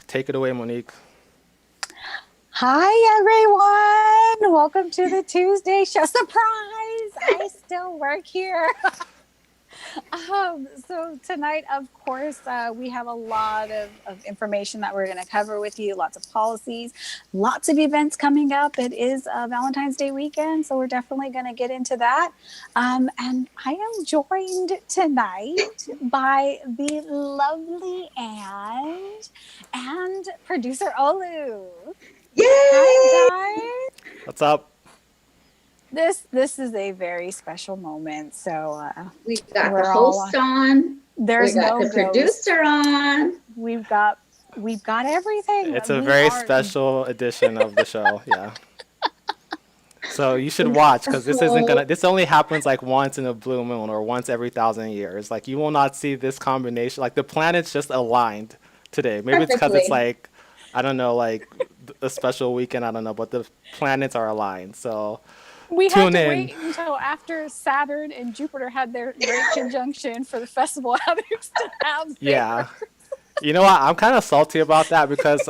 Take it away, Monique. Hi, everyone. Welcome to the Tuesday show. Surprise! I still work here. So tonight, of course, we have a lot of information that we're going to cover with you, lots of policies, lots of events coming up. It is Valentine's Day weekend, so we're definitely going to get into that. And I am joined tonight by the lovely and producer Olu. Yay! Hi, guys. What's up? This is a very special moment. So We got we're the all host on. there's We got no the ghost. producer on. We've got everything. It's a We very are- special edition of the show. Yeah. So you should watch because this only happens like once in a blue moon or once every 1,000 years. Like you will not see this combination. Like the planets just aligned today. Maybe it's because it's Perfectly. like, I don't know, like a special weekend. I don't know, but the planets are aligned. So We had tune to in. wait until after Saturn and Jupiter had their great conjunction for the Festival Addicts to have their. Yeah. You know what? I'm kind of salty about that because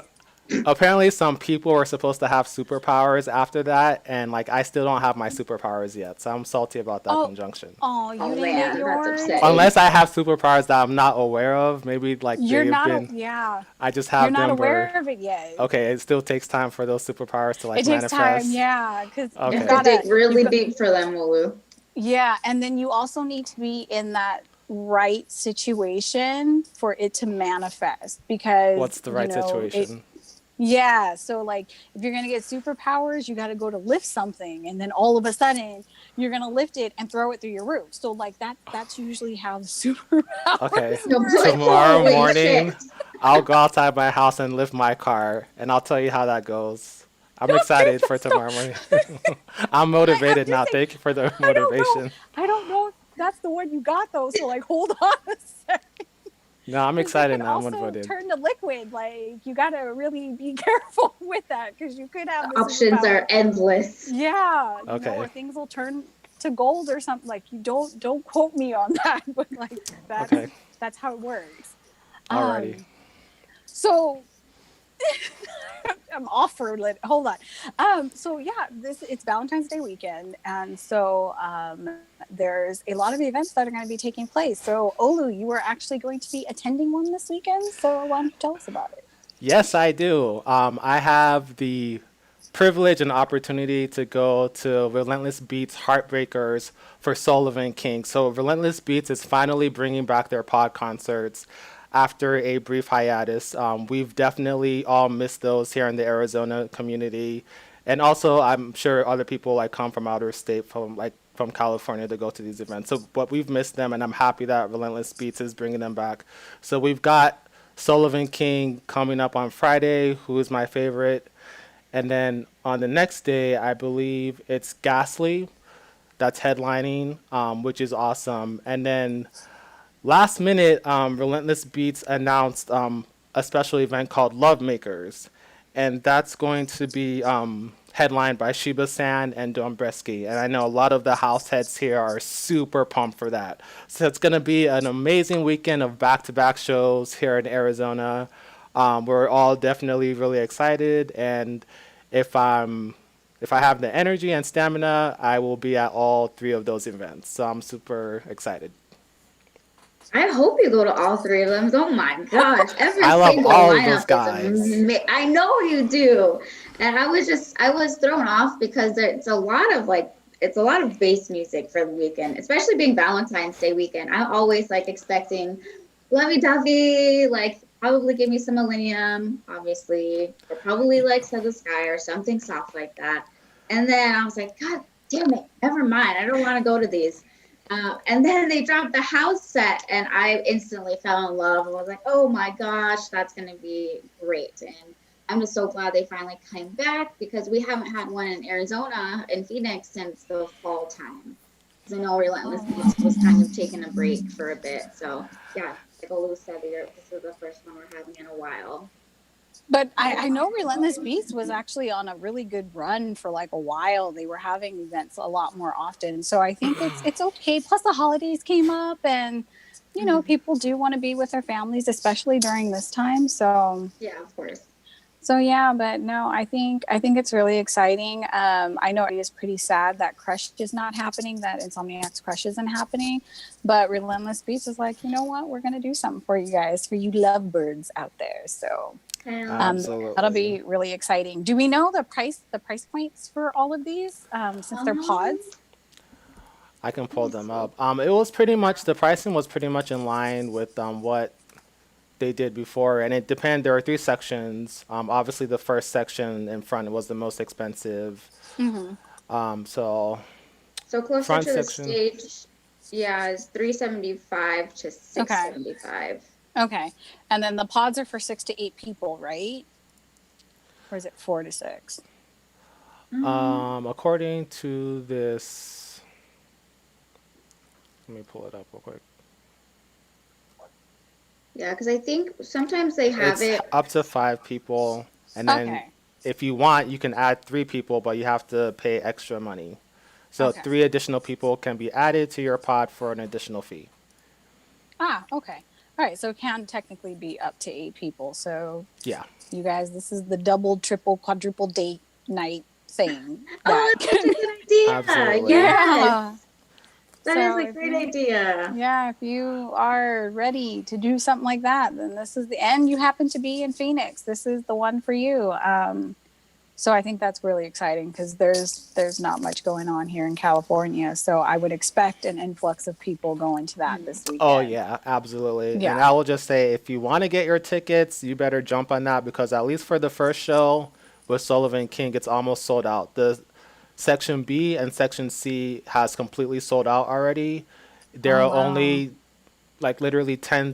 apparently some people were supposed to have superpowers after that, and like I still don't have my superpowers yet, so I'm salty about that Oh, conjunction. oh, you Oh didn't man, get that's yours. upsetting. Unless I have superpowers that I'm not aware of, maybe like You're they've not. been. Yeah, I just you're have not them aware where. of it yet. Okay, it still takes time for those superpowers to like It takes time. manifest. Yeah, because You you have Okay. to gotta. dig really deep for them, Wulu. Yeah, and then you also need to be in that right situation for it to manifest because What's the right situation? yeah, so like if you're gonna get superpowers, you got to go to lift something, and then all of a sudden you're gonna lift it and throw it through your roof. So like that's usually how the superpowers Okay. You'll work. be like, Tomorrow holy morning, shit. I'll go outside my house and lift my car, and I'll tell you how that goes. I'm excited for tomorrow morning. I'm motivated just now. saying, Thank you for the I don't know. motivation. I don't know if that's the one you got though. So like, hold on a second. No, I'm 'Cause it excited can now. I'm also motivated. turn to liquid. Like you got to really be careful with that because you could have the Options superpower. are endless. Yeah, Okay. or things will turn to gold or something. Like you don't quote me on that, but like Okay. that's how it works. Alrighty. So I'm off for a little. Hold on. So yeah, it's Valentine's Day weekend, and so there's a lot of events that are going to be taking place. So Olu, you are actually going to be attending one this weekend. So why don't you tell us about it? Yes, I do. I have the privilege and opportunity to go to Relentless Beats Heartbreakers for Sullivan King. So Relentless Beats is finally bringing back their pod concerts after a brief hiatus. We've definitely all missed those here in the Arizona community, and also I'm sure other people like come from outer state, from California, to go to these events. So, but we've missed them, and I'm happy that Relentless Beats is bringing them back. So we've got Sullivan King coming up on Friday, who is my favorite. And then on the next day, I believe it's Ghastly that's headlining, which is awesome. And then last minute, Relentless Beats announced a special event called Love Makers. And that's going to be headlined by Shiba San and Dombreski. And I know a lot of the house heads here are super pumped for that. So it's going to be an amazing weekend of back to back shows here in Arizona. We're all definitely really excited. And if I'm if I have the energy and stamina, I will be at all three of those events. So I'm super excited. I hope you go to all three of them. Oh my gosh, every I love single all of those lineup guys. is I know you do. And I was thrown off because it's a lot of bass music for the weekend, especially being Valentine's Day weekend. I'm always like expecting lovey dovey, like probably give me some Millennium, obviously, or probably like Set the Sky or something soft like that. And then I was like, God damn it, never mind. I don't want to go to these. And then they dropped the house set, and I instantly fell in love. I was like, oh my gosh, that's going to be great. And I'm just so glad they finally came back because we haven't had one in Arizona, in Phoenix, since the fall time. Because I know Relentless Beast was kind of taking a break for a bit. So, yeah, like Olu said, this is the first one we're having in a while. But I know Relentless Beast was actually on a really good run for like a while. They were having events a lot more often. So I think it's okay. Plus the holidays came up and people do want to be with their families, especially during this time. Yeah, of course. So yeah, but no, I think it's really exciting. I know it is pretty sad that Crush is not happening, that Insomniac's Crush isn't happening, but Relentless Beats is like, you know what, we're gonna do something for you guys, for you lovebirds out there. So Hell um, yeah. that'll Absolutely. be really exciting. Do we know the price points for all of these? Since they're Um, pods. I can let pull me them see. up. It was pretty much the pricing was pretty much in line with what they did before, and it depend. There are three sections. Obviously, the first section in front was the most expensive. Hmm. So So closer front to the section, stage, yeah, is 375 to Okay. 675. Okay. And then the pods are for 6 to 8 people, right? Or is it 4 to 6? Um, according to this, let me pull it up real quick. yeah, because I think sometimes they have It's it. up to 5 people, and then Okay. if you want, you can add 3 people, but you have to pay extra money. So Okay. 3 additional people can be added to your pod for an additional fee. Okay. All right. So it can technically be up to 8 people. So Yeah, you guys, this is the double, triple, quadruple date night thing Oh, that that's such can. a good idea. absolutely. Yes, Yeah. that is So a if great you, idea. yeah, if you are ready to do something like that, then this is the, and you happen to be in Phoenix, this is the one for you. So I think that's really exciting because there's not much going on here in California. So I would expect an influx of people going to that this Oh weekend. yeah, absolutely. And Yeah. I will just say, if you want to get your tickets, you better jump on that because at least for the first show with Sullivan King, it's almost sold out. The section B and section C has completely sold out already. There Oh are wow. only like literally 10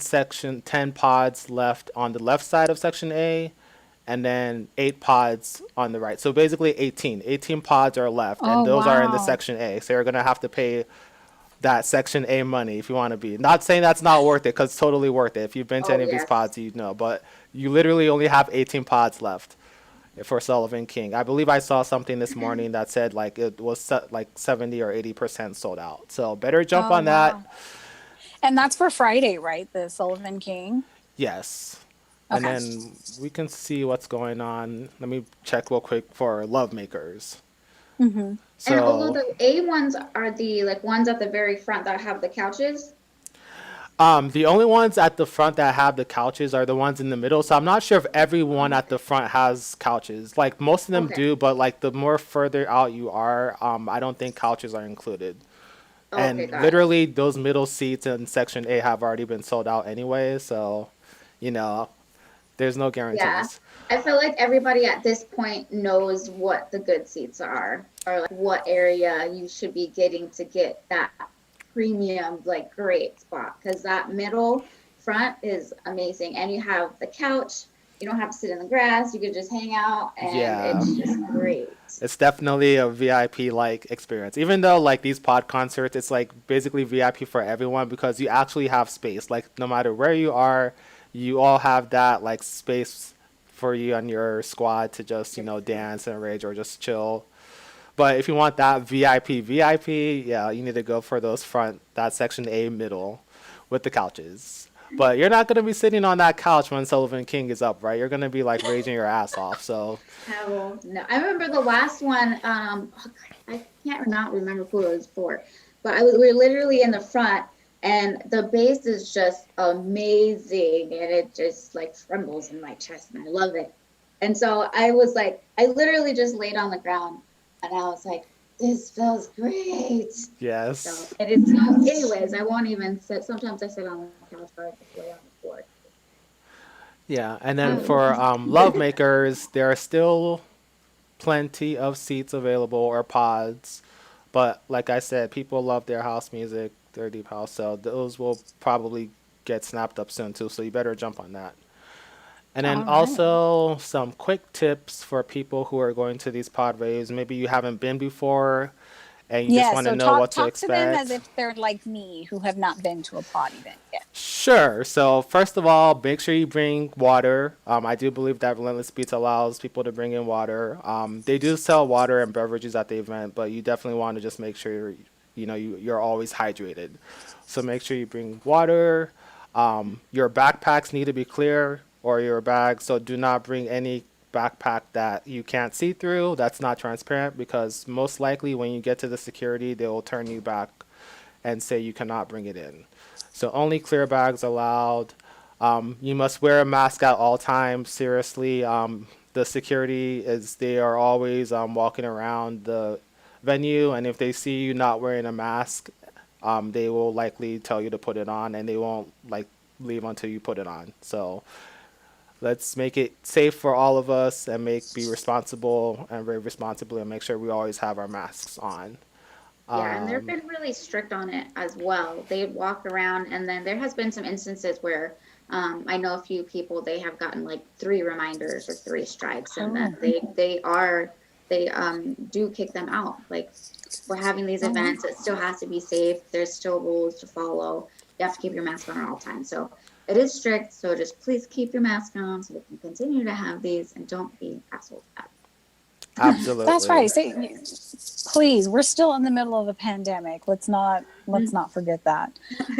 pods left on the left side of section A, and then 8 pods on the right. So basically 18 pods are left, and Oh those are in the wow. section A. So you're gonna have to pay that section A money if you want to be. Not saying that's not worth it, because it's totally worth it. If you've been to Oh, any of these yes. pods, you know. But you literally only have 18 pods left for Sullivan King. I believe I saw something this morning that said like it was like 70 or 80% sold out. So better jump Oh on that. wow. And that's for Friday, right? The Sullivan King. Yes. And Okay. then we can see what's going on. Let me check real quick for love makers. Mm-hmm. And although So the A ones are the like ones at the very front that have the couches. the only ones at the front that have the couches are the ones in the middle. So I'm not sure if everyone Oh, at the front has couches. Like most of them okay. do, but like the more further out you are, I don't think couches are included. Okay, And got it. literally, those middle seats in section A have already been sold out anyway. So, you know, there's no Yeah. guarantees. I feel like everybody at this point knows what the good seats are, or like what area you should be getting to get that premium, like great spot. Because that middle front is amazing. And you have the couch, you don't have to sit in the grass, you can just hang out, and Yeah. it's just great. It's definitely a VIP like experience. Even though like these pod concerts, it's like basically VIP for everyone because you actually have space. Like no matter where you are, you all have that like space for you and your squad to just, dance and rage or just chill. But if you want that VIP, yeah, you need to go for those front, that section A middle with the couches. But you're not going to be sitting on that couch when Sullivan King is up, right? You're going to be like raging your ass off. So Hell no. I remember the last one, I can't not remember who it was for, but we were literally in the front and the bass is just amazing and it just like trembles in my chest and I love it. And so I was like, I literally just laid on the ground and I was like, this feels great. So, yes. and it's, anyways, I won't even sit, sometimes I sit on the couch or I just lay on the floor. Yeah, and then Oh. for love makers, there are still plenty of seats available or pods. But like I said, people love their house music, their deep house, so those will probably get snapped up soon too. So you better jump on that. And then All right. also some quick tips for people who are going to these pod raves. Maybe you haven't been before and you just Yeah. want to So know talk what to talk to them as expect. if they're like me who have not been to a pod event yet. Sure. So first of all, make sure you bring water. I do believe that Relentless Beats allows people to bring in water. They do sell water and beverages at the event, but you definitely want to just make sure you're always hydrated. So make sure you bring water. Your backpacks need to be clear, or your bag. So do not bring any backpack that you can't see through, that's not transparent, because most likely when you get to the security, they will turn you back and say you cannot bring it in. So only clear bags allowed. You must wear a mask at all times. Seriously, the security is they are always walking around the venue, and if they see you not wearing a mask, they will likely tell you to put it on, and they won't like leave until you put it on. So let's make it safe for all of us and be responsible and very responsible and make sure we always have our masks on. Yeah, and they've Um, been really strict on it as well. They walk around, and then there has been some instances where I know a few people they have gotten like 3 reminders or 3 strikes, and then Oh, they do kick them out. Like we're having these oh, wow. events, it still has to be safe. There's still rules to follow. You have to keep your mask on at all times. So it is strict. So just please keep your mask on so we can continue to have these and don't be assholes about That's right. Absolutely. Say, please, we're still in the middle of a pandemic. Let's it. not forget that.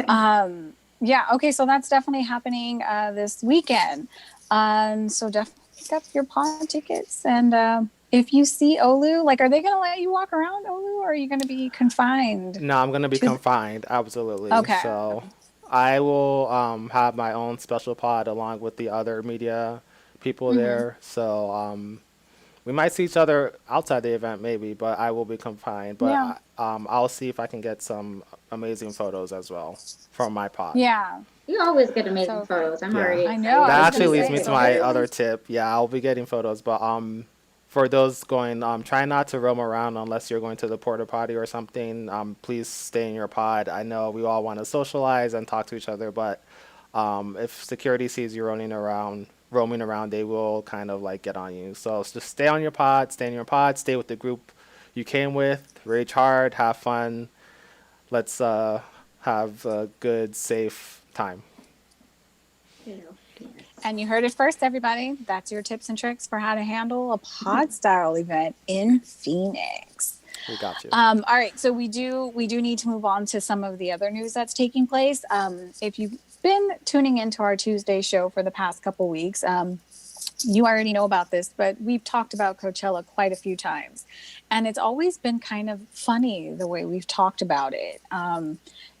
Um, yeah. Okay. So that's definitely happening this weekend. So definitely pick up your pod tickets, and if you see Olu, like, are they going to let you walk around Olu, or are you going to be confined No, I'm gonna be to? confined. Absolutely. Okay. So I will have my own special pod along with the other media people Hmm. there. So we might see each other outside the event maybe, but I will be confined. But Yeah. I'll see if I can get some amazing photos as well from my pod. Yeah. You always get amazing So photos. I'm Yeah. already I know. excited I to was That going to actually see leads your me say. to my pictures. other tip. Yeah, I'll be getting photos, but for those going, try not to roam around unless you're going to the porta potty or something. Please stay in your pod. I know we all want to socialize and talk to each other, but if security sees you roaming around, they will kind of like get on you. So just stay on your pod, stay in your pod, stay with the group you came with, rage hard, have fun. Let's have a good, safe time. You know, yes. And you heard it first, everybody. That's your tips and tricks for how to handle a pod style event in Phoenix. We got you. All right, so we do need to move on to some of the other news that's taking place. If you've been tuning into our Tuesday show for the past couple weeks, you already know about this, but we've talked about Coachella quite a few times, and it's always been kind of funny the way we've talked about it.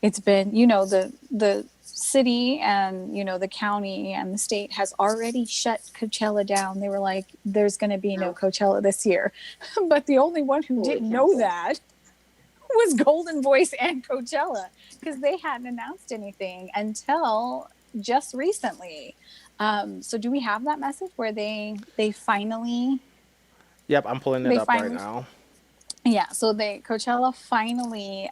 It's been, the city and the county and the state has already shut Coachella down. They were like, "There's going to be no No, Coachella this year," but the only one who fully didn't know canceled. that was Golden Voice and Coachella, because they hadn't announced anything until just recently. So do we have that message where they finally Yep, I'm pulling it they up right finally now. yeah, so they Coachella finally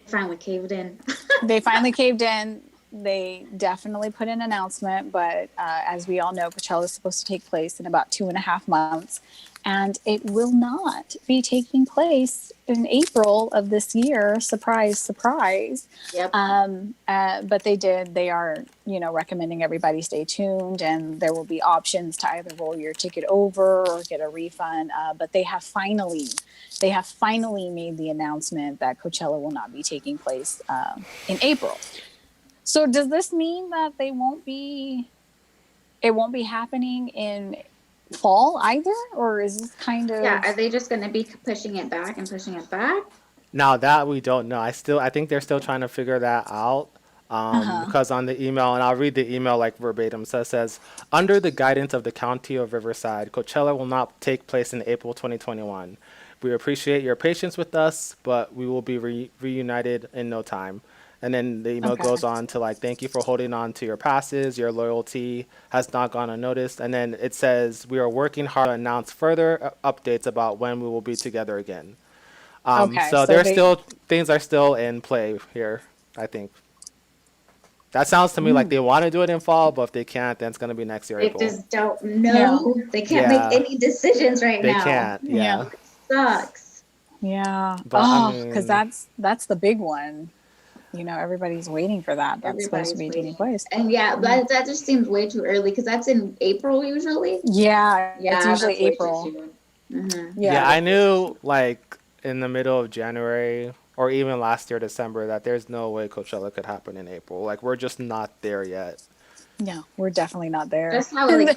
Finally caved in. they finally caved in. They definitely put in an announcement, but as we all know, Coachella is supposed to take place in about 2.5 months, and it will not be taking place in April of this year. Surprise, surprise. Yep. But they are, recommending everybody stay tuned, and there will be options to either roll your ticket over or get a refund. But they have finally made the announcement that Coachella will not be taking place in April. So does this mean that it won't be happening in fall either, or is this kind Yeah, of? are they just going to be pushing it back and pushing it back? Now that we don't know, I think they're still trying to figure that out. Uh-huh. Because on the email, and I'll read the email like verbatim. So it says, under the guidance of the County of Riverside, Coachella will not take place in April 2021. We appreciate your patience with us, but we will be reunited in no time. And then the email Okay. goes on to like, thank you for holding on to your passes. Your loyalty has not gone unnoticed. And then it says, we are working hard to announce further updates about when we will be together again. Okay, So so there's still things are still in play here. I think that sounds to me like mm, they want to do it in fall, but if they can't, then it's gonna be next year They April. just don't yeah, know. They can't make Yeah, any decisions right they now. can't. yeah, Yeah, Sucks. yeah. but I Oh, because mean, that's the big one. Everybody's waiting for that. That's supposed to Everybody's be taking waiting. place. And yeah, that just seems way too early because that's in April usually. Yeah, it's Yeah, usually that's way too April. soon. Mm-hmm. yeah, Yeah. I That is way too knew soon. like in the middle of January or even last year December that there's no way Coachella could happen in April. Like we're just not there yet. No, we're definitely not there. That's how like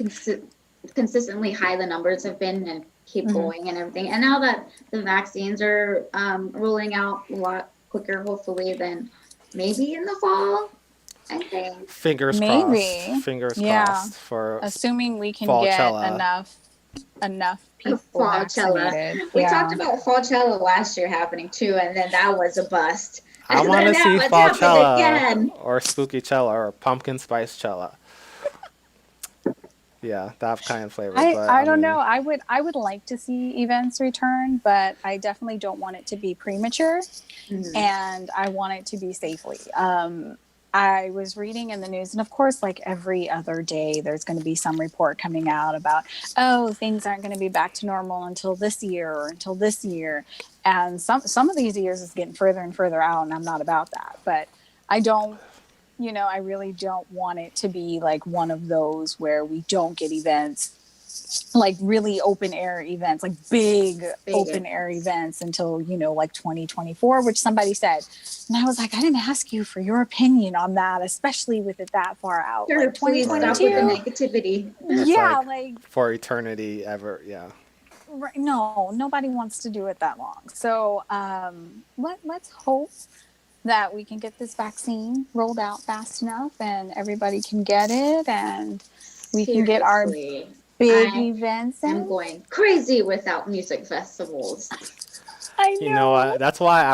consistently high the numbers have been and keep Mhm. going and everything. And now that the vaccines are rolling out a lot quicker, hopefully, than maybe in the fall, I think. Fingers crossed. Maybe. Fingers Yeah. crossed for Assuming we can get Fallcella. enough people Fallcella. vaccinated. We talked Yeah. about Fallcella last year happening too, and then that was a bust. I And want then to see now it's happened Fallcella again. or Spooky Cella or Pumpkin Spice Cella. Yeah, that kind of flavor. But I I don't know. mean, I would like to see events return, but I definitely don't want it to be premature, Mhm. and I want it to be safely. I was reading in the news, and of course, like every other day, there's going to be some report coming out about, oh, things aren't going to be back to normal until this year or until this year, and some of these years is getting further and further out, and I'm not about that, but I don't. I really don't want it to be like one of those where we don't get events, like really open air events, like big Big open air events until, like 2024, which somebody said. And I was like, I didn't ask you for your opinion on that, especially with it that far out. Sure, Like please stop with the 2022? negativity. it's Yeah, like like, for eternity ever. Yeah. no, nobody wants to do it that long. So let's hope that we can get this vaccine rolled out fast enough and everybody can get it and we can get our Seriously, big I events am in. going crazy without music festivals. I You know know. what? That's why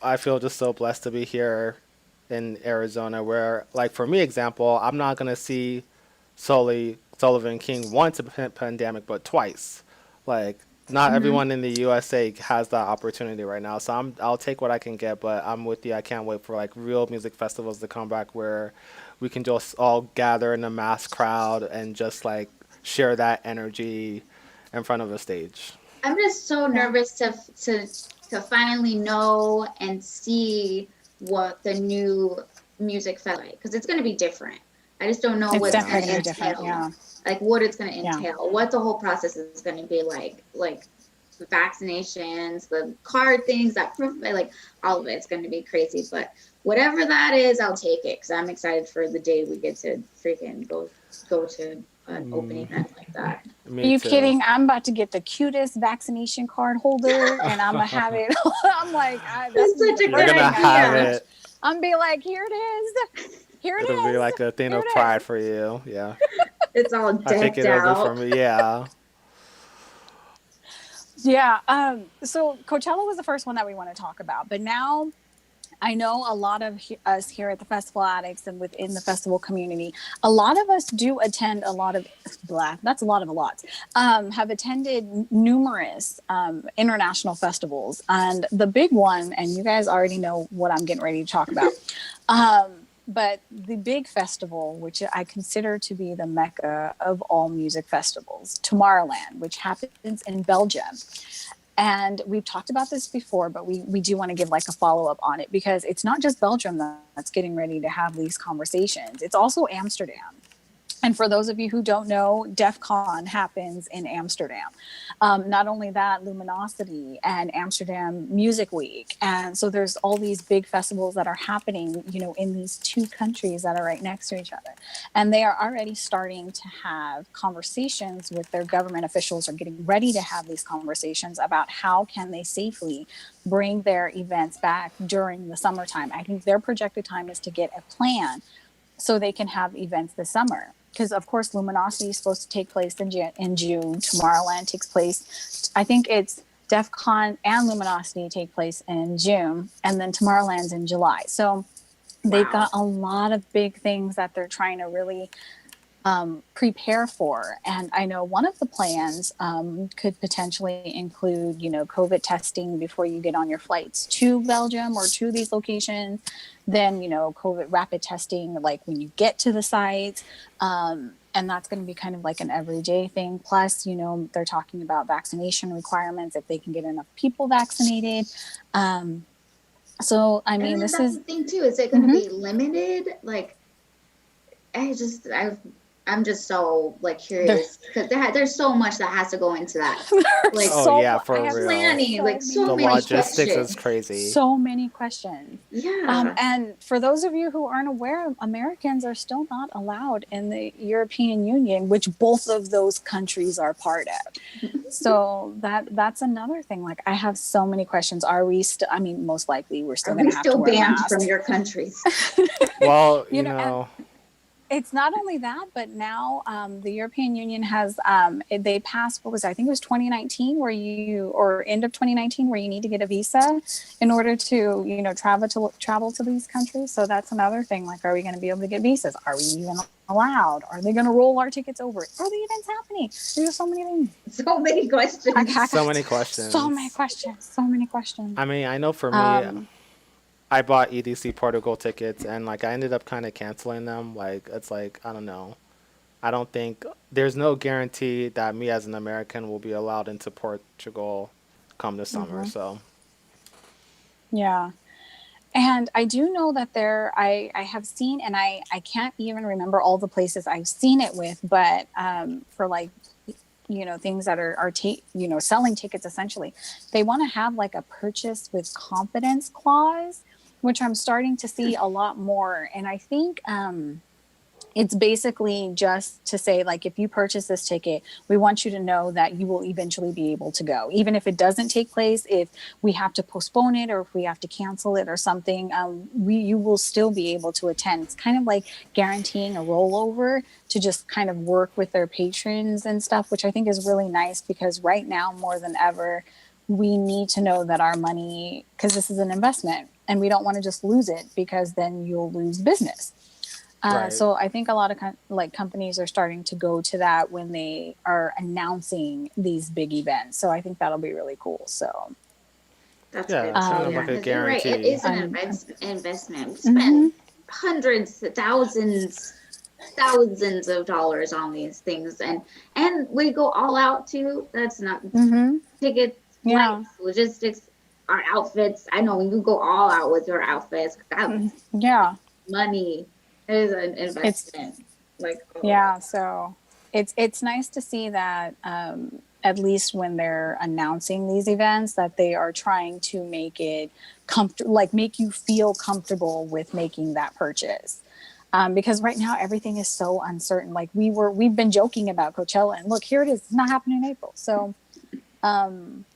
I feel just so blessed to be here in Arizona where, like, for me, example, I'm not going to see solely Sullivan King once a pandemic, but twice. Like, not Hmm. everyone in the USA has that opportunity right now. So I'll take what I can get, but I'm with you. I can't wait for like real music festivals to come back where we can just all gather in a mass crowd and just like share that energy in front of a stage. I'm just so Yeah. nervous to finally know and see what the new music festival like because it's going to be different. I just don't know It's what it's Yeah. going definitely to going to be different. entail. Yeah. Like what it's going to Yeah. entail, what the whole process is going to be like the vaccinations, the card things, that proof, like all of it's going to be crazy. But whatever that is, I'll take it because I'm excited for the day we get to freaking go to an open Mm, event like that. Are me you too. kidding? I'm about to get the cutest vaccination card holder and I'm going to have it. I'm like, that's That's going to be such the a You're good first gonna thing I have idea. reach. it. I'm be like, here it is. Here it It'll be is. like a thing Here of it pride is. for you. Yeah. It's all I think decked it'll be for out. me. Yeah. Yeah. So Coachella was the first one that we want to talk about, but now I know a lot of us here at the Festival Addicts and within the festival community, a lot of us do attend a lot of, blah, that's a lot of a lot, have attended numerous international festivals. And the big one, and you guys already know what I'm getting ready to talk about. But the big festival, which I consider to be the mecca of all music festivals, Tomorrowland, which happens in Belgium. And we've talked about this before, but we do want to give like a follow up on it because it's not just Belgium that's getting ready to have these conversations. It's also Amsterdam. And for those of you who don't know, DEF CON happens in Amsterdam. Not only that, Luminosity and Amsterdam Music Week. And so there's all these big festivals that are happening, in these two countries that are right next to each other. And they are already starting to have conversations with their government officials, or getting ready to have these conversations about how can they safely bring their events back during the summertime. I think their projected time is to get a plan so they can have events this summer. Because of course, Luminosity is supposed to take place in June. Tomorrowland takes place. I think it's DEF CON and Luminosity take place in June, and then Tomorrowland's in July. So they've got Wow. a lot of big things that they're trying to really prepare for. And I know one of the plans could potentially include, COVID testing before you get on your flights to Belgium or to these locations. Then, COVID rapid testing, like when you get to the sites. And that's going to be kind of like an everyday thing. Plus, they're talking about vaccination requirements if they can get enough people vaccinated. So, I And mean, then this that's is. the thing too. Is it going to Mhm. be limited? Like, I I'm just so like There, curious because there's so much that has to go into that. there's Like Oh so yeah, I for have real. planning, so like many so The many logistics is questions. crazy. so many questions. Yeah. And for those of you who aren't aware, Americans are still not allowed in the European Union, which both of those countries are part of. So that's another thing. Like I have so many questions. Are we still? I mean, most likely we're still Are going we to have to still wear banned from masks. your countries? Well, You know, and it's not only that, but now the European Union has they passed what was it? I think it was 2019 where you or end of 2019 where you need to get a visa in order to travel to these countries. So that's another thing. Like, are we going to be able to get visas? Are we even allowed? Are they going to roll our tickets over? Are the events happening? There's just so many things. So many I questions. got so many so many questions. questions. So many questions. I mean, I know for me, Um, I bought EDC Portugal tickets and like I ended up kind of canceling them. Like it's like I don't know. I don't think there's no guarantee that me as an American will be allowed into Portugal come this summer. mhm. So Yeah. And I do know that I have seen, and I can't even remember all the places I've seen it with, but for like, things that selling tickets essentially, they want to have like a purchase with confidence clause, which I'm starting to see a lot more. And I think, it's basically just to say like if you purchase this ticket we want you to know that you will eventually be able to go even if it doesn't take place, if we have to postpone it or if we have to cancel it or something, you will still be able to attend. It's kind of like guaranteeing a rollover to just kind of work with their patrons and stuff, which I think is really nice because right now more than ever we need to know that our money, because this is an investment and we don't want to just lose it because then you'll lose business. right. So I think a lot of companies are starting to go to that when they are announcing these big events. So I think that'll be really cool. So That's Yeah, good it's to kind of hear like a because you're right. It guarantee. is an I'm investment. We mhm. spend hundreds, thousands of dollars on these things, and we go all out too. That's not Mhm. tickets, Yeah. flights, logistics, our outfits. I know when you go all out with your outfits, that Mhm. Yeah. money is an It's investment. Like all of yeah. that. So it's nice to see that at least when they're announcing these events that they are trying to make it comfortable, like make you feel comfortable with making that purchase. Because right now everything is so uncertain. Like we've been joking about Coachella, and look, here it is. It's not happening in April. So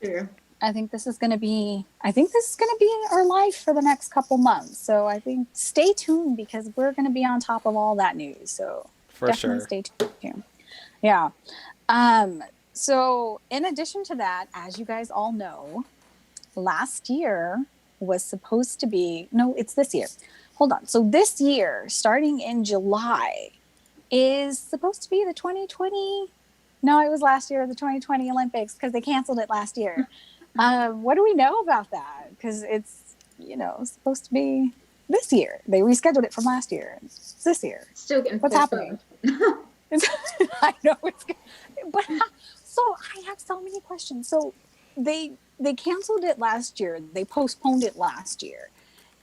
True. I think this is going to be. I think this is going to be our life for the next couple months. So I think stay tuned because we're going to be on top of all that news. So For definitely sure. stay tuned. Yeah. Um, so in addition to that, as you guys all know, last year was supposed to be no, it's this year. Hold on. So this year, starting in July, is supposed to be the 2020. No, it was last year, the 2020 Olympics, because they canceled it last year. What do we know about that? Because it's, supposed to be this year. They rescheduled it from last year. It's this year. Still getting What's happening? postponed. It's, I know it's, but so I have so many questions. So they canceled it last year. They postponed it last year,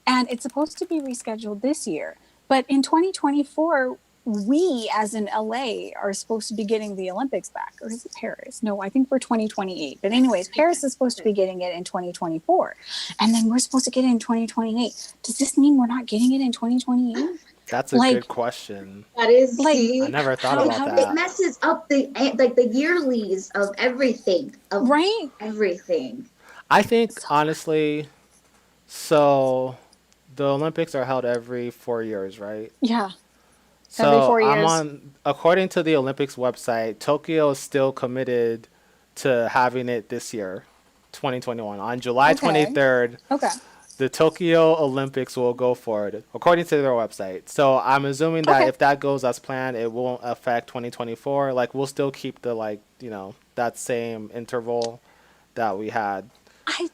and it's supposed to be rescheduled this year. But in 2024, we as in LA are supposed to be getting the Olympics back, or is it Paris? No, I think we're 2028. But anyways, Paris is supposed to be getting it in 2024, and then we're supposed to get it in 2028. Does this mean we're not getting it in 2028? That's a good Like, question. That is, like I see, never thought about how does it that. messes up the like the yearlies of everything, of right? everything. I think So honestly, so the Olympics are held every 4 years, right? yeah, every So four I'm years. on, according to the Olympics website, Tokyo is still committed to having it this year, 2021. On July Okay. 23rd, Okay. the Tokyo Olympics will go forward, according to their website. So I'm assuming that Okay. if that goes as planned, it won't affect 2024. Like we'll still keep the that same interval that we had. I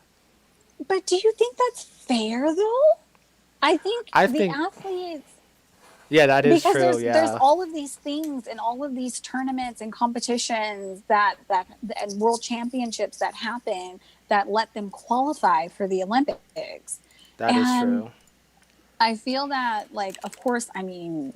but do you think that's fair though? I think I the think, athletes, yeah, that is because true. there's Yeah, all of these things and all of these tournaments and competitions that and world championships that happen that let them qualify for the Olympics. that is And true. I feel that, like, of course, I mean,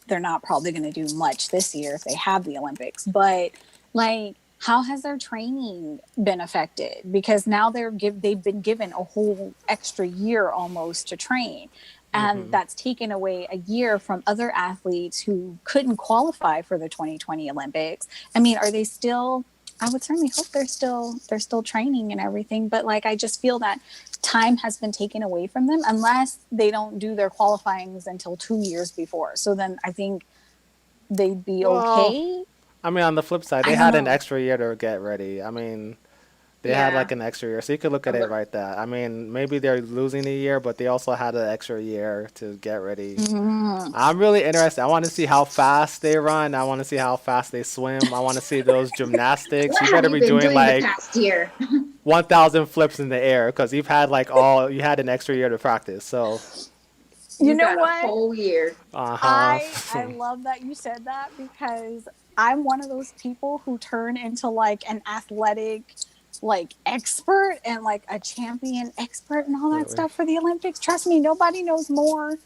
they're not probably going to do much this year if they have the Olympics. But like, how has their training been affected? Because now they've been given a whole extra year almost to train. And Hmm. that's taken away a year from other athletes who couldn't qualify for the 2020 Olympics. I mean, are they still, I would certainly hope they're still training and everything, but like I just feel that time has been taken away from them unless they don't do their qualifyings until 2 years before. So then I think they'd be Well, okay. I mean, on the flip side, I they don't had an know. extra year to get ready. I mean, they had Yeah. like an extra year, so you could look at it right there. I mean, maybe they're losing a year, but they also had an extra year to get ready. Mhm. I'm really interested. I want to see how fast they run. I want to see how fast they swim. I want to see those gymnastics. What You have better you be been doing doing the like past year? 1,000 flips in the air because you had an extra year to practice. So, You You know got a what? whole year. uh huh. I love that you said that because I'm one of those people who turn into like an athletic like expert and like a champion expert and all that Really? stuff for the Olympics. Trust me, nobody knows more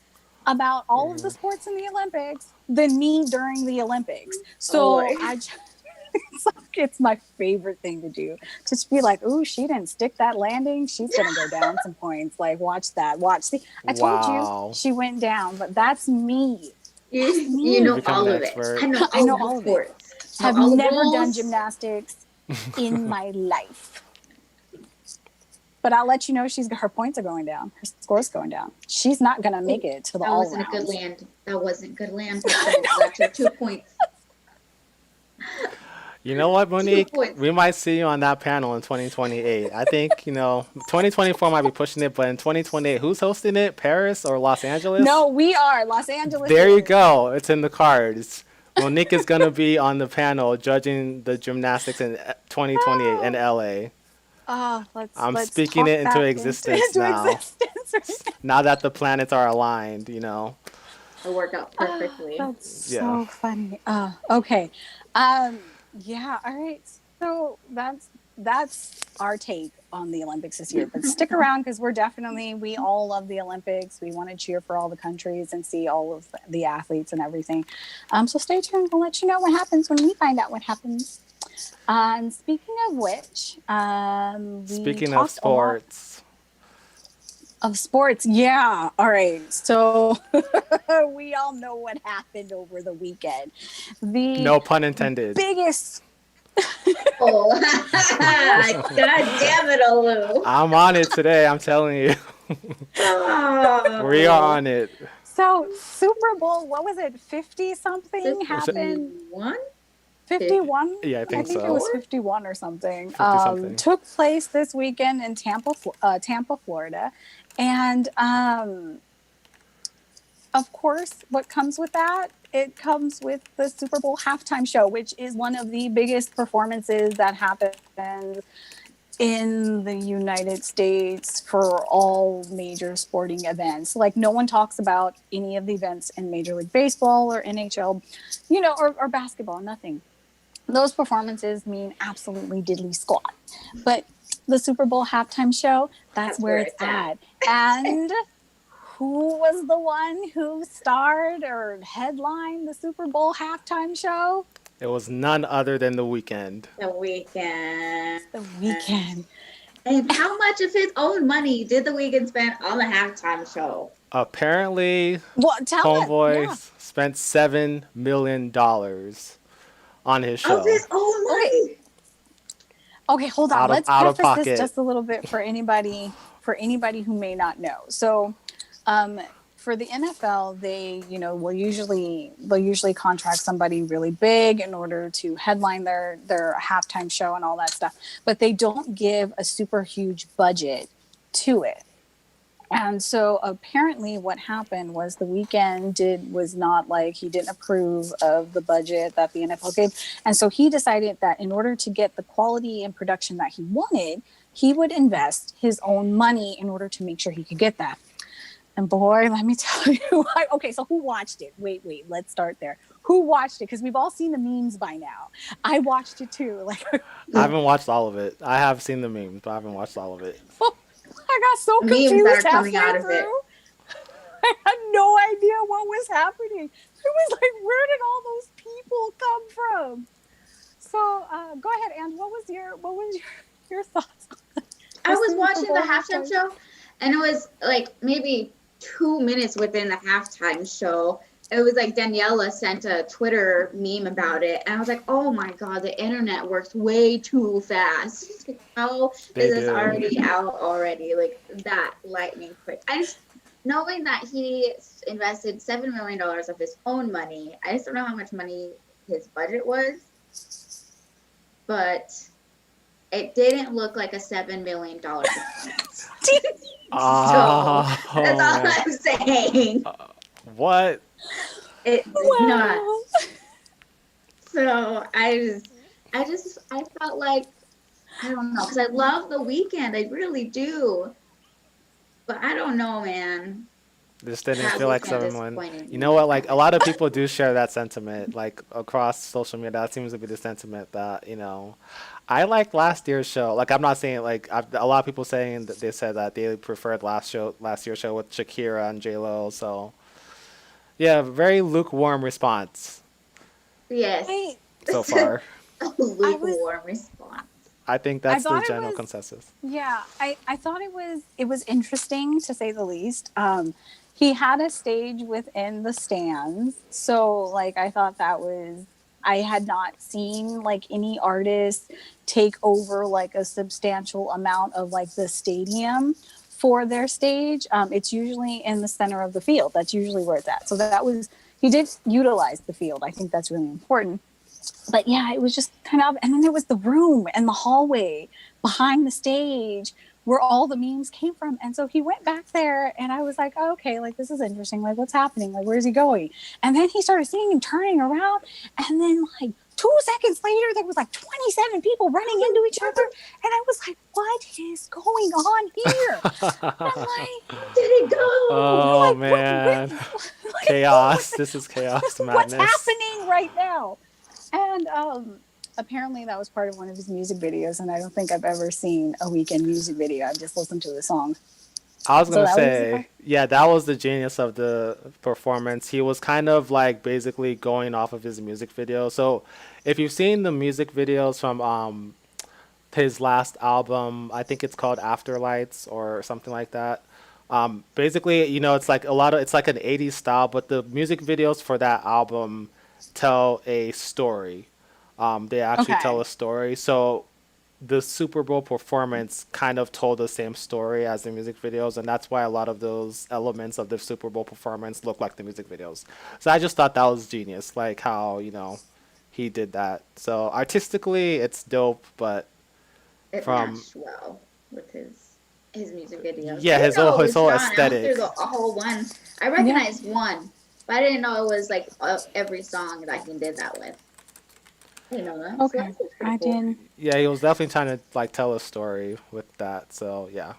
about all of the sports in the Olympics than me during the Olympics. Oh So Lord. it's like it's my favorite thing to do. Just be like, ooh, she didn't stick that landing. She's gonna go down some points. Like, watch that. Watch. See, I told you Wow. she went down, but that's me. That's You You me. know become an all of it. expert. I know I all know of the all of it. sports. Know Have all the never done rules. gymnastics in my life. But I'll let you know her points are going down. Her score's going down. She's not gonna make Oh, it to the that all wasn't a good rounds. land. That wasn't good land. That's your 2 points. You know what, 2 Monique? points. We might see you on that panel in 2028. I think, 2024 might be pushing it, but in 2028, who's hosting it? Paris or Los Angeles? No, we are. Los Angeles There you is. go. It's in the cards. Monique is going to be on the panel judging the gymnastics in 2028 in Oh, LA. let's I'm let's speaking talk it into that into, existence into now. existence. Right? Now that the planets are aligned. It'll work out perfectly. That's Yeah. so funny. Okay. Um, yeah, all right. So that's our take on the Olympics this year. But stick around because we all love the Olympics. We want to cheer for all the countries and see all of the athletes and everything. So stay tuned. We'll let you know what happens when we find out what happens. And speaking of which, we Speaking of talked a lot sports, of sports. Yeah. All right. So we all know what happened over the weekend. The no pun intended. biggest. Oh, God damn it, Olu. I'm on it today, I'm telling you. We are Oh, on it. So Super Bowl, what was it? 50 something Was it? happened. 51? 51. Yeah, I I think think it so. was 51 or something. 50 something. Took place this weekend in Tampa, Florida, and of course, what comes with that? It comes with the Super Bowl halftime show, which is one of the biggest performances that happens in the United States for all major sporting events. Like, no one talks about any of the events in Major League Baseball or NHL, or basketball, nothing. Those performances mean absolutely diddly squat. But the Super Bowl halftime show, that's That's where where it's it's at. at. And who was the one who starred or headlined the Super Bowl halftime show? It was none other than the weekend. The weekend. The Weekend. And how much of his own money did the weekend spend on the halftime show? Apparently, Well, tell us. Homeboy Yeah. spent $7 million on his Of show his own Okay. money. Okay, hold on. out of Let's out of preface this pocket. just a little bit for anybody who may not know. So, for the NFL, they'll usually contract somebody really big in order to headline their halftime show and all that stuff, but they don't give a super huge budget to it. And so apparently what happened was the weekend was not like he didn't approve of the budget that the NFL gave. And so he decided that in order to get the quality and production that he wanted, he would invest his own money in order to make sure he could get that. And boy, let me tell you, okay, so who watched it? Wait, let's start there. Who watched it? Because we've all seen the memes by now. I watched it too. Like, I haven't watched all of it. I have seen the memes, but I haven't watched all of it. I got so The memes that confused are coming halfway out of it. through. I had no idea what was happening. I was like, where did all those people come from? So go ahead, and your thoughts on I the was Super watching the Bowl halftime halftime? show, and it was like maybe 2 minutes within the halftime show. It was like Daniela sent a Twitter meme about it, and I was like, "Oh my god, the internet works way too fast. How They is this do. already out already? Like that lightning quick." I just knowing that he invested $7 million of his own money. I just don't know how much money his budget was, but it didn't look like a $7 million performance. So that's Oh all man, I'm saying. what? It did not. Wow. So I felt like I don't know because I love the weekend. I really do. But I don't know, man. This didn't That feel like weekend someone. disappointed You know me. what? Like a lot of people do share that sentiment, like across social media. That seems to be the sentiment that I like last year's show. Like I'm not saying like a lot of people saying that they said that they preferred last year's show with Shakira and J Lo. So yeah, very lukewarm response Yes. I so far. A I was lukewarm response. I think I that's the thought it general was consensus. yeah, I thought it was interesting to say the least. He had a stage within the stands, so like I thought that was I had not seen like any artist take over like a substantial amount of like the stadium for their stage. It's usually in the center of the field. That's usually where it's at. So that was he did utilize the field. I think that's really important. But yeah, it was just kind of, and then there was the room and the hallway behind the stage where all the memes came from. And so he went back there, and I was like, oh, okay, like this is interesting. Like, what's happening? Like, where's he going? And then he started singing and turning around, and then like 2 seconds later, there was like 27 people running into each other, and I was like, what is going on here? I'm like, Where did it go? Oh like man, like chaos! This is chaos what's madness. happening right now? And apparently that was part of one of his music videos, and I don't think I've ever seen a weekend music video. I've just listened to the song. I was So gonna that was say, yeah, that was the genius of the performance. He was kind of like basically going off of his music video. So, if you've seen the music videos from his last album, I think it's called Afterlights or something like that. Basically, it's like it's like an '80s style, but the music videos for that album tell a story. They actually okay. tell a story. So the Super Bowl performance kind of told the same story as the music videos, and that's why a lot of those elements of the Super Bowl performance look like the music videos. So I just thought that was genius, like how, he did that. So artistically, it's dope, but It from matched well with his music videos. I yeah, didn't know it his was whole drawn out through aesthetic. a whole one. I Yeah. recognized one, but I didn't know it was like every song that he did that with. I didn't know that. So Okay. that's pretty I cool. did. Yeah, he was definitely trying to like tell a story with that. So yeah,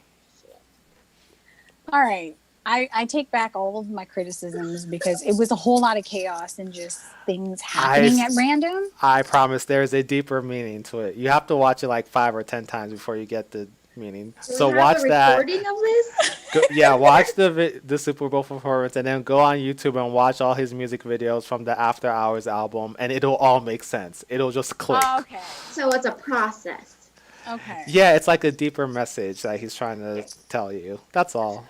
All right. I take back all of my criticisms because it was a whole lot of chaos and just things I happening at random. I promise there's a deeper meaning to it. You have to watch it like 5 or 10 times before you get the meaning. Do we So have the watch that. recording of this? Yeah, watch the Super Bowl performance, and then go on YouTube and watch all his music videos from the After Hours album, and it'll all make sense. It'll just click. Okay. So it's a process. Okay. Yeah, it's like a deeper message that he's trying to tell you. That's all.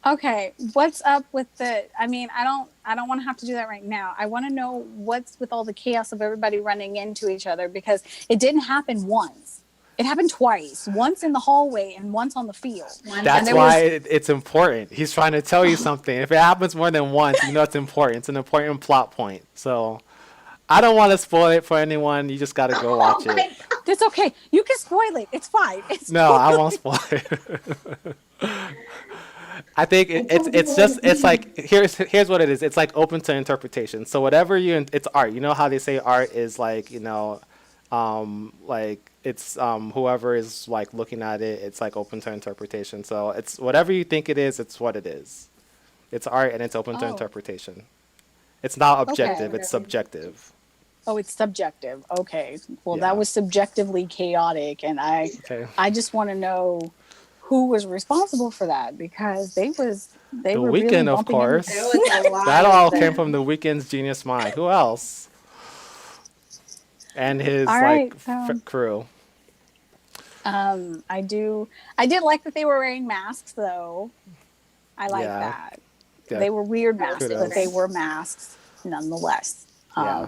Okay, what's up with the I mean, I don't want to have to do that right now. I want to know what's with all the chaos of everybody running into each other because it didn't happen once. It happened twice. Once in the hallway and once on the field. One And That's there why was it's important. He's trying to tell you something. If it happens more than once, you know it's important. It's an important plot point. So I don't want to spoil it for anyone. You just got to go Oh watch my it. god. It's okay. You can spoil it. It's fine. It's No, I totally won't spoil it. I think I it's told you it's what just it it's means. like here's what it is. It's like open to interpretation. So whatever it's art. You know how they say art is like like it's whoever is like looking at it. It's like open to interpretation. So it's whatever you think it is. It's what it is. It's art and it's open to Oh, interpretation. It's not okay. objective. It's subjective. Oh, it's subjective. Okay. Well, that Yeah. was subjectively chaotic and Okay. I just want to know who was responsible for that because they was They The were really Weeknd, of bumping into There course. was a lot That of all came them. from The Weeknd's genius mind. Who else? And All his like right. So crew. I did like that they were wearing masks though. I like Yeah, that. yeah. They were weird That was masks, but they different. Kudos. were masks nonetheless. Yeah.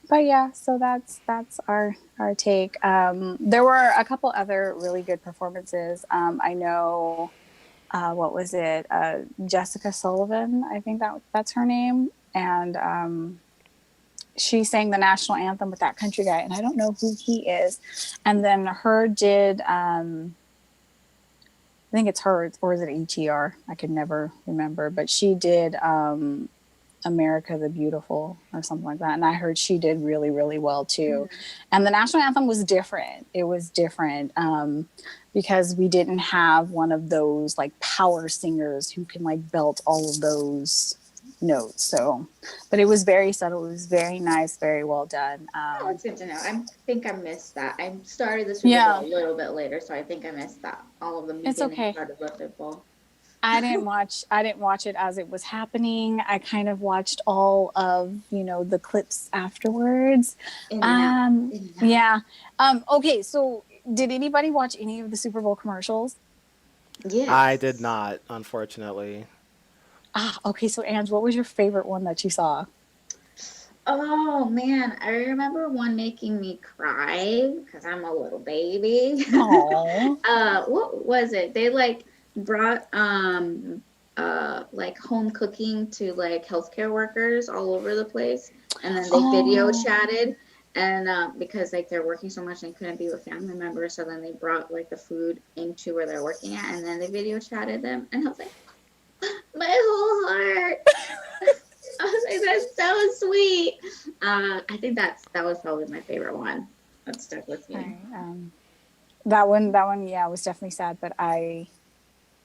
But yeah, so that's our take. There were a couple other really good performances. I know what was it? Jessica Sullivan, I think that's her name, and she sang the national anthem with that country guy, and I don't know who he is. And then her did. I think it's her, or is it ETR? I could never remember, but she did America the Beautiful or something like that. And I heard she did really, really well too. And the national anthem was different. It was different because we didn't have one of those like power singers who can like belt all of those notes. So, but it was very subtle. It was very nice, very well done. Oh, it's good to know. I think I missed that. I started the Super Yeah, Bowl a little bit later, so I think I missed that. All of the it's beginning okay. part of the football. I didn't watch it as it was happening. I kind of watched all of, the clips afterwards. In and out. In and out. Yeah. Okay, so did anybody watch any of the Super Bowl commercials? I did Yes. not, unfortunately. Okay, so Ange, what was your favorite one that you saw? Oh man, I remember one making me cry because I'm a little baby. Oh. What was it? They like brought like home cooking to like healthcare workers all over the place, and then they video Oh. chatted, and because like they're working so much and they couldn't be with family members, so then they brought like the food into where they're working at, and then they video chatted them, and I was like, my whole heart. I was like, that's so sweet. I think that was probably my favorite one. That stuck with All me. right. That one, yeah, was definitely sad, but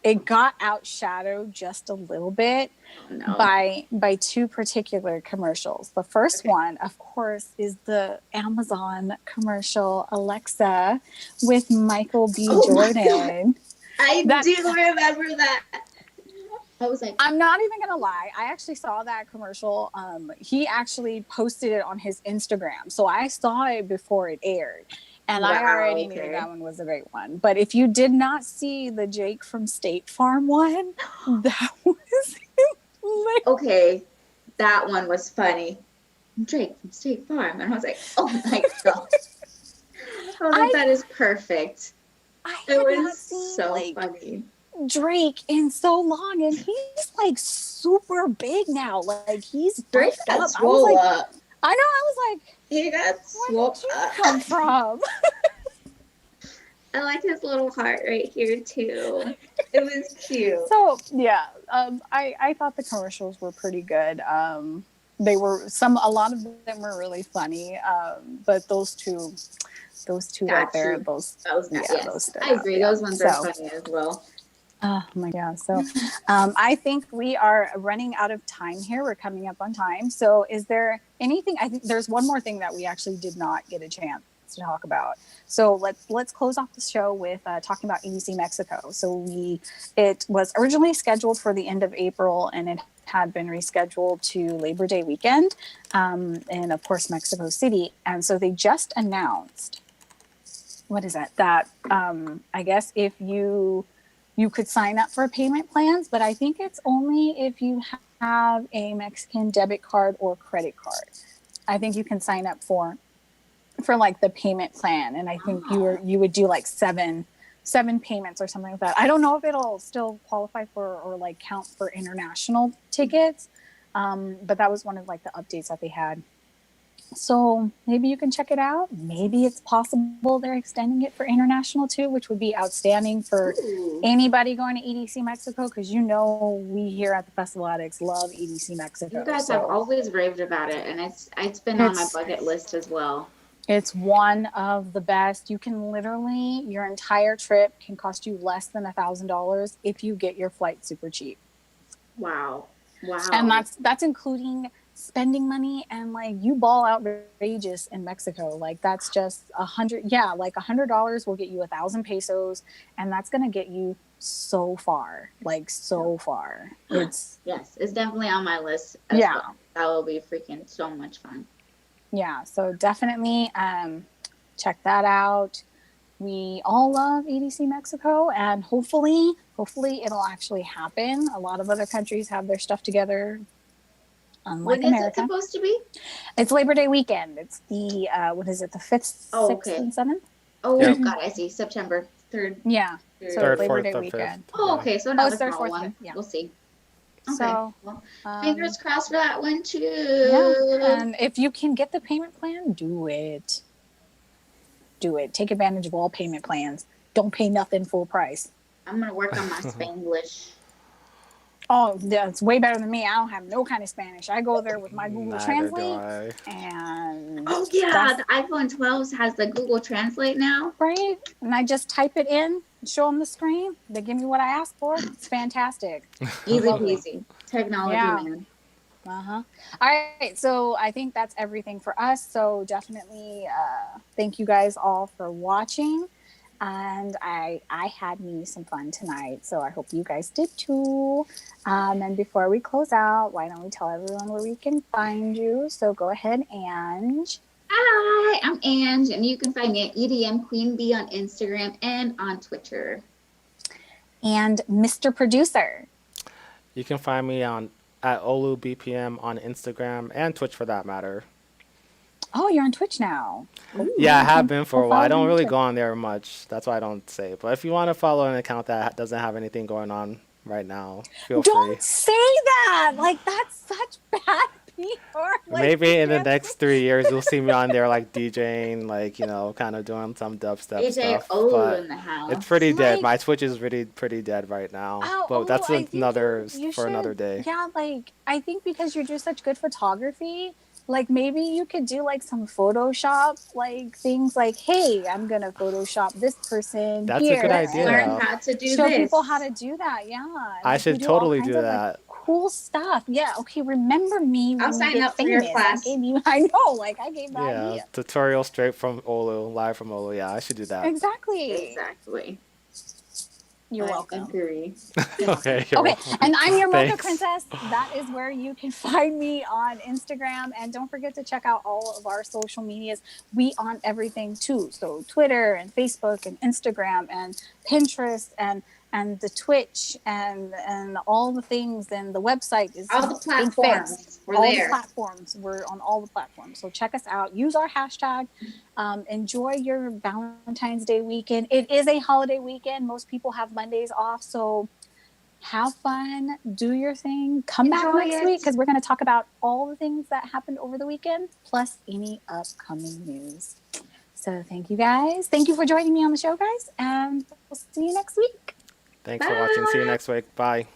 it got outshadowed just a little bit Oh no. by two particular commercials. The first Okay. one, of course, is the Amazon commercial Alexa with Michael B. Oh my god. Jordan. I That do remember that. I was like, I'm not even gonna lie. I actually saw that commercial. He actually posted it on his Instagram, so I saw it before it aired, and I wow, already knew that okay. one was a great one. But if you did not see the Jake from State Farm one, that was hilarious. Okay, that one was funny. Drake from State Farm. And I was like, oh my god. I was like, I that is perfect. I It had was not seen so like funny. Drake in so long, and he's like super big now. Like he's Drake bulked got up. I was swole like, up. I know. I was like, He got where swole did you up. come from? I like his little heart right here too. It was cute. So yeah, I thought the commercials were pretty good. They were a lot of them were really funny. But those two right Got there, you. those Those got yeah, those yes. stood I out. agree. Yeah. Those ones are So funny as well. oh my god. So I think we are running out of time here. We're coming up on time. So is there anything? I think there's one more thing that we actually did not get a chance to talk about. So let's close off the show with talking about EDC Mexico. So it was originally scheduled for the end of April, and it had been rescheduled to Labor Day weekend, and of course Mexico City. And so they just announced, what is it? That I guess if you could sign up for payment plans, but I think it's only if you have a Mexican debit card or credit card. I think you can sign up for like the payment plan, and I think Oh, you would do like seven payments or something like that. I don't know if it'll still qualify for or like count for international tickets, but that was one of like the updates that they had. So maybe you can check it out. Maybe it's possible they're extending it for international too, which would be outstanding for ooh. anybody going to EDC Mexico, because we here at the Festival Addicts love EDC You Mexico. guys have So always raved about it, and it's been on my it's bucket list as well. it's one of the best. You can literally, your entire trip can cost you less than $1,000 if you get your flight super cheap. Wow. And Wow. that's including spending money, and like you ball outrageous in Mexico. Like that's just like $100 will get you 1,000 pesos, and that's gonna get you so far, like so far. It's Yes, it's definitely on my list as yeah, well. That will be freaking so much fun. yeah. So definitely check that out. We all love EDC Mexico, and hopefully it'll actually happen. A lot of other countries have their stuff together, unlike When is it America. supposed to be? It's Labor Day weekend. It's the what is it? The 5th, Oh, 6th, okay. and 7th. Oh, Yep. God, I see. September 3rd. Yeah. So Third, Labor fourth, Day or fifth. weekend. Oh, Yeah. okay. So Oh, another it's 3rd, small 4th, one. 5th. Yeah. We'll see. Okay. So Well, fingers crossed for that one yeah, too. and if you can get the payment plan, do it. Do it. Take advantage of all payment plans. Don't pay nothing full price. I'm gonna work on my Spanglish. Oh, that's way better than me. I don't have no kind of Spanish. I go there with my Google Neither do Translate, I. and Oh yeah, that's the iPhone 12 has the Google Translate now. right. And I just type it in, show them the screen. They give me what I asked for. It's fantastic. Easy Love it. peasy. Technology, Yeah. man. Uh-huh. All right. So I think that's everything for us. So definitely thank you guys all for watching. And I had me some fun tonight. So I hope you guys did too. And before we close out, why don't we tell everyone where we can find you? So go ahead, and Hi, I'm Ange, and you can find me at EDM Queen Bee on Instagram and on Twitter. Mr. Producer. You can find me on at Olu BPM on Instagram and Twitch for that matter. Oh, you're on Twitch now. Yeah, I have been for a while. I Follow don't me on really Twitch. go on there much. That's why I don't say. But if you want to follow an account that doesn't have anything going on right now, feel free. Don't say that. Like that's such bad PR. Like, Maybe you in the can't next 3 years you'll see me on there like DJing, like kind of doing some dubstep AJ stuff. Olu But in the house. it's pretty dead. Like- My Twitch is really pretty dead right now. Oh, But that's I think another you for another should. day. Yeah, like I think because you do such good photography, like maybe you could do like some Photoshop, like things like, hey, I'm gonna Photoshop this person That's a here. good Let's idea. learn how to do Show this. people how to do that. Yeah, I like, should you do all totally kinds do of, like, that. cool stuff. Yeah. Okay. Remember me I'll when you sign get up for your famous. class. I know. Like I gave the Yeah, idea. tutorial straight from Olu, live from Olu. Yeah, I should do that. Exactly. Exactly. You're I welcome. agree. Okay. You're Okay, welcome. and I'm your Mocha Thanks. Princess. That is where you can find me on Instagram. And don't forget to check out all of our social medias. We on everything too. So Twitter and Facebook and Instagram and Pinterest and the Twitch and all the things, and the website is All the being platforms. fixed. We're all there. the platforms. We're on all the platforms. So check us out. Use our hashtag. Enjoy your Valentine's Day weekend. It is a holiday weekend. Most people have Mondays off, so have fun, do your thing, come back Enjoy next it. week because we're going to talk about all the things that happened over the weekend, plus any upcoming news. So thank you guys. Thank you for joining me on the show, guys, and we'll see you next week. Thanks for watching. See you Bye. next week. Bye.